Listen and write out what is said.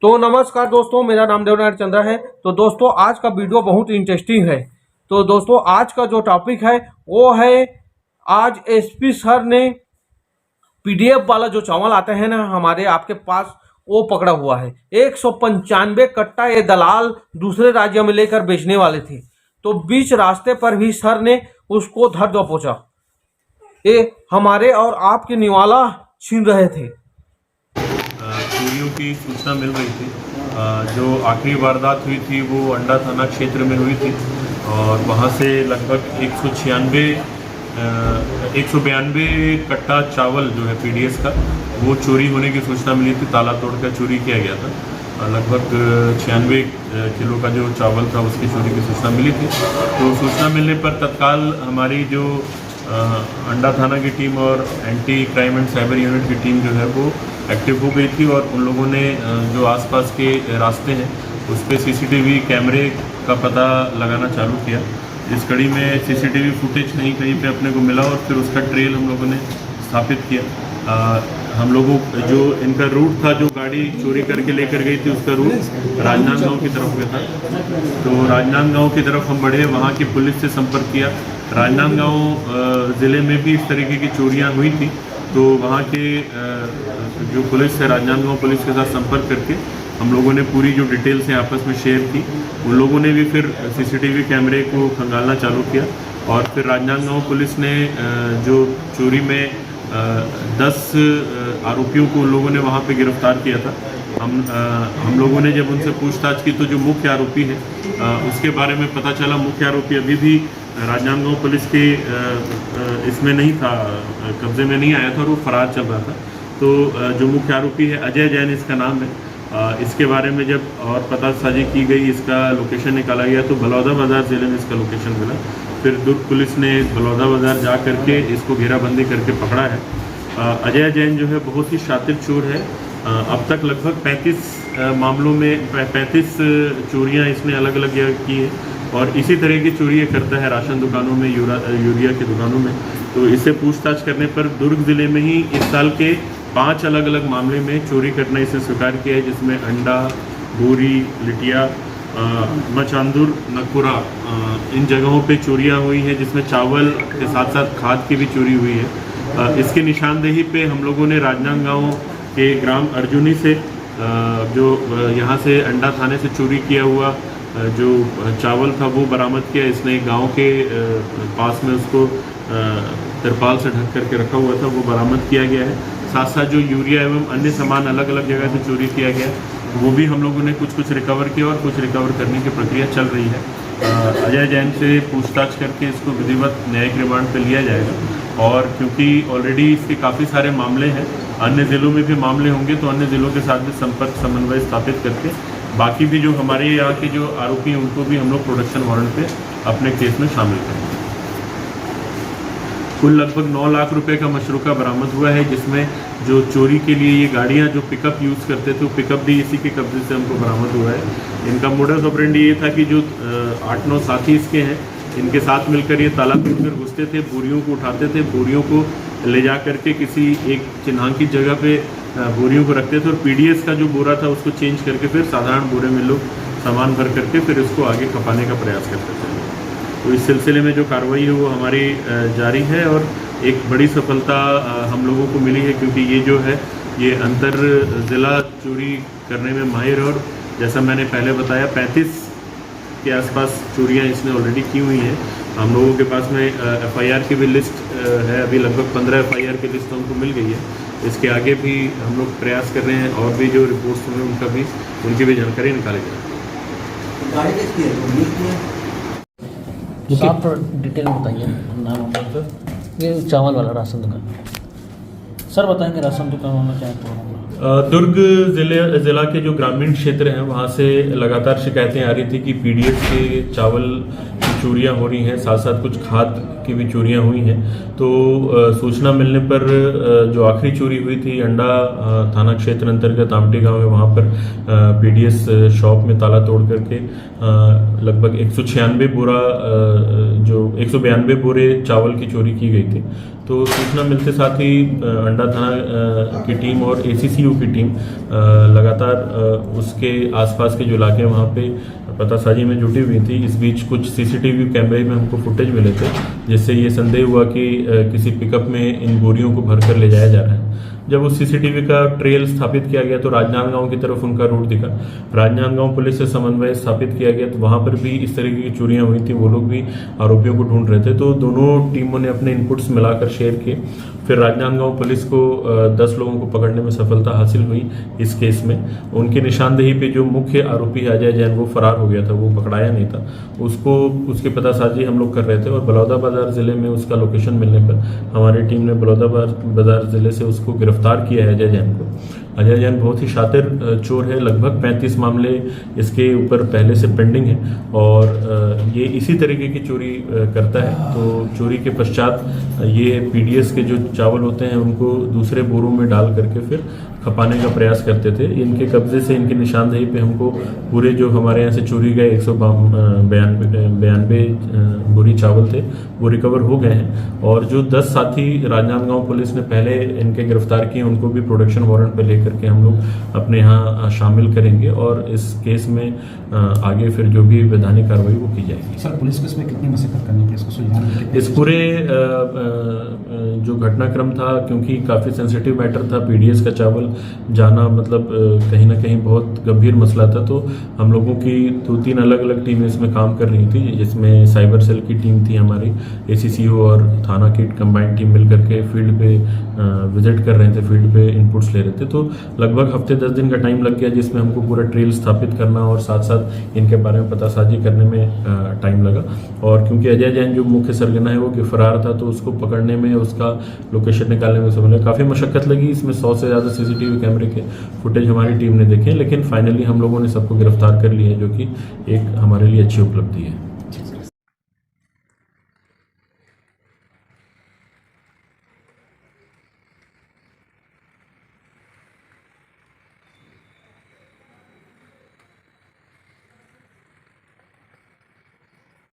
तो नमस्कार दोस्तों, मेरा नाम देवनारायण चंद्रा है। तो दोस्तों आज का वीडियो बहुत इंटरेस्टिंग है। तो दोस्तों आज का जो टॉपिक है वो है, आज एसपी सर ने पीडीएफ वाला जो चावल आते हैं ना हमारे आपके पास, वो पकड़ा हुआ है। 195 कट्टा ये दलाल दूसरे राज्य में लेकर बेचने वाले थे। तो बीच रास्ते पर भी सर ने उसको धर दबोचा। ये हमारे और आपके निवाला छीन रहे थे। चोरियों की सूचना मिल रही थी। जो आखिरी वारदात हुई थी वो अंडा थाना क्षेत्र में हुई थी और वहाँ से लगभग 192 कट्टा चावल जो है पीडीएस का, वो चोरी होने की सूचना मिली थी। ताला तोड़कर चोरी किया गया था। लगभग 96 किलो का जो चावल था उसकी चोरी की सूचना मिली थी। तो सूचना मिलने पर तत्काल हमारी जो अंडा थाना की टीम और anti crime and cyber unit की टीम जो है वो एक्टिव हो गई थी और उन लोगों ने जो आसपास के रास्ते हैं उस पर सीसीटीवी कैमरे का पता लगाना चालू किया। इस कड़ी में सीसीटीवी फुटेज कहीं पे अपने को मिला और फिर उसका ट्रेल हम लोगों ने स्थापित किया। हम लोगों जो इनका रूट था, जो गाड़ी चोरी करके लेकर गई थी उसका रूट राजनांदगांव की तरफ में था। तो राजनांदगांव की तरफ हम बढ़े, वहाँ की पुलिस से संपर्क किया। राजनांदगांव ज़िले में भी इस तरीके की चोरियाँ हुई थी। तो वहाँ के जो पुलिस है, राजनांदगांव पुलिस के साथ संपर्क करके हम लोगों ने पूरी जो डिटेल्स हैं आपस में शेयर की। उन लोगों ने भी फिर सीसीटीवी कैमरे को खंगालना चालू किया और फिर राजनांदगांव पुलिस ने जो चोरी में 10 आरोपियों को उन लोगों ने वहाँ पे गिरफ्तार किया था। हम लोगों ने जब उनसे पूछताछ की तो जो मुख्य आरोपी है उसके बारे में पता चला। मुख्य आरोपी अभी भी राजनांदगांव पुलिस के इसमें नहीं था, कब्जे में नहीं आया था और वो फरार चल रहा था। तो जो मुख्य आरोपी है अजय जैन इसका नाम है। इसके बारे में जब और पतासाजी की गई, इसका लोकेशन निकाला गया तो बलौदा बाज़ार ज़िले में इसका लोकेशन मिला। फिर दुर्ग पुलिस ने बलौदा बाज़ार जा करके इसको घेराबंदी करके पकड़ा है। अजय जैन जो है बहुत ही शातिर चोर है। अब तक लगभग 35 मामलों में 35 चोरियां इसने अलग अलग जगह की है और इसी तरह की चोरी ये करता है राशन दुकानों में, यूरिया की दुकानों में। तो इससे पूछताछ करने पर दुर्ग ज़िले में ही इस साल के 5 अलग अलग मामले में चोरी करना इसने स्वीकार किया है, जिसमें अंडा, बोरी, लिटिया, मचांदुर, नकुरा, इन जगहों पे चोरियां हुई हैं, जिसमें चावल के साथ साथ खाद की भी चोरी हुई है। इसके निशानदेही पे हम लोगों ने राजनांदगांव के ग्राम अर्जुनी से जो यहाँ से अंडा थाने से चोरी किया हुआ जो चावल था वो बरामद किया। इसने गांव के पास में उसको तिरपाल से ढक करके रखा हुआ था, वो बरामद किया गया है। साथ साथ जो यूरिया एवं अन्य सामान अलग अलग जगह से चोरी किया गया वो भी हम लोगों ने कुछ रिकवर किया और कुछ रिकवर करने की प्रक्रिया चल रही है। अजय जैन से पूछताछ करके इसको विधिवत न्यायिक रिमांड पर लिया जाएगा और क्योंकि ऑलरेडी इसके काफ़ी सारे मामले हैं, अन्य ज़िलों में भी मामले होंगे तो अन्य ज़िलों के साथ भी संपर्क समन्वय स्थापित करके बाकी भी जो हमारे यहाँ के जो आरोपी हैं उनको भी हम लोग प्रोडक्शन वारंट पे अपने केस में शामिल करेंगे। कुल लगभग 9 लाख रुपए का मशरूका बरामद हुआ है, जिसमें जो चोरी के लिए ये गाड़ियाँ जो पिकअप यूज़ करते थे वो पिकअप भी इसी के कब्जे से हमको बरामद हुआ है। इनका मोडस ऑपरेंडी ये था कि जो 8-9 साथी इसके हैं, इनके साथ मिलकर ये ताला तोड़कर घुसते थे, बोरियों को उठाते थे, बोरियों को ले जा करके किसी एक चिन्हांकित जगह पे बोरियों को रखते थे और पीडीएस का जो बोरा था उसको चेंज करके फिर साधारण बोरे में लोग सामान भर करके फिर इसको आगे खपाने का प्रयास करते थे। तो इस सिलसिले में जो कार्रवाई है वो हमारी जारी है और एक बड़ी सफलता हम लोगों को मिली है, क्योंकि ये जो है ये अंतर ज़िला चोरी करने में माहिर है और जैसा मैंने पहले बताया 35 के आसपास चोरियां इसने ऑलरेडी की हुई हैं। हम लोगों के पास में एफआईआर की भी लिस्ट है, अभी लगभग 15 एफआईआर की लिस्ट हमको मिल गई है। इसके आगे भी हम लोग प्रयास कर रहे हैं और भी जो रिपोर्ट्स होंगे उनकी भी जानकारी निकालेंगे। आप डिटेल में बताइए नाम सर। ये चावल वाला राशन दुकान सर बताएंगे, राशन दुकान होना क्या है? दुर्ग ज़िला के जो ग्रामीण क्षेत्र हैं वहाँ से लगातार शिकायतें आ रही थी कि पीडीएस के चावल की चोरियां हो रही हैं, साथ साथ कुछ खाद की भी चोरियां हुई हैं। तो सूचना मिलने पर जो आखिरी चोरी हुई थी अंडा थाना क्षेत्र अंतर्गत आमटी गांव में, वहां पर पीडीएस शॉप में ताला तोड़ करके लगभग 196 बोरा जो 192 बोरे चावल की चोरी की गई थी। तो सूचना मिलते साथ ही अंडा थाना की टीम और एसीसीयू की टीम लगातार उसके आसपास के जो इलाके हैं वहाँ पे पतासाजी में जुटी हुई थी। इस बीच कुछ सीसीटीवी कैमरे में हमको फुटेज मिले थे, जिससे ये संदेह हुआ कि किसी पिकअप में इन बोरियों को भरकर ले जाया जा रहा है। जब उस सीसीटीवी का ट्रेल स्थापित किया गया तो राजनांदगांव की तरफ उनका रूट दिखा। राजनांदगांव पुलिस से समन्वय स्थापित किया गया तो वहां पर भी इस तरीके की चोरियां हुई थी, वो लोग भी आरोपियों को ढूंढ रहे थे। तो दोनों टीमों ने अपने इनपुट्स मिलाकर शेयर किए। फिर राजनांदगांव पुलिस को 10 लोगों को पकड़ने में सफलता हासिल हुई इस केस में। उनकी निशानदेही पे जो मुख्य आरोपी अजय जैन वो फरार हो गया था, वो पकड़ाया नहीं था। उसके पतासाजी हम लोग कर रहे थे और बलौदाबाजार जिले में उसका लोकेशन मिलने पर हमारी टीम ने बलौदाबाजार जिले से उसको गिरफ्तार किया है अजय जैन को। अजय जैन बहुत ही शातिर चोर है, लगभग 35 मामले इसके ऊपर पहले से पेंडिंग है और ये इसी तरीके की चोरी करता है। तो चोरी के पश्चात ये पीडीएस के जो चावल होते हैं उनको दूसरे बोरों में डाल करके फिर खपाने का प्रयास करते थे। इनके कब्जे से, इनकी निशानदेही पे हमको पूरे जो हमारे यहाँ से चोरी गए 192 बोरी चावल थे वो रिकवर हो गए हैं। और जो 10 साथी राजनांदगांव पुलिस ने पहले इनके गिरफ्तार किए उनको भी प्रोडक्शन वारंट पे लेकर के हम लोग अपने यहाँ शामिल करेंगे और इस केस में आगे फिर जो भी वैधानिक कार्रवाई वो की जाएगी। सर, पुलिस को इसमें कितनी मशक्कत करनी पड़ी इसको सुलझाने? इस पूरे जो घटनाक्रम था, क्योंकि काफ़ी सेंसिटिव मैटर था, पीडीएस का चावल जाना मतलब कहीं ना कहीं बहुत गंभीर मसला था। तो हम लोगों की 2-3 अलग अलग टीमें इसमें काम कर रही थी, जिसमें साइबर सेल की टीम थी हमारी, एसीसीयू और थाना की कंबाइंड टीम मिल करके फील्ड पे विजिट कर रहे थे, फील्ड पे इनपुट्स ले रहे थे। तो लगभग हफ्ते 10 दिन का टाइम लग गया, जिसमें हमको पूरा ट्रेल स्थापित करना और साथ साथ इनके बारे में पतासाजी करने में टाइम लगा। और क्योंकि अजय जैन जो मुख्य सरगना है वो फरार था, तो उसको पकड़ने में, उसका लोकेशन निकालने में समय काफ़ी मशक्कत लगी। इसमें 100 से ज़्यादा सीसीटीवी कैमरे के फुटेज हमारी टीम ने देखे, लेकिन फाइनली हम लोगों ने सबको गिरफ्तार कर लिया है, जो कि एक हमारे लिए अच्छी उपलब्धि है।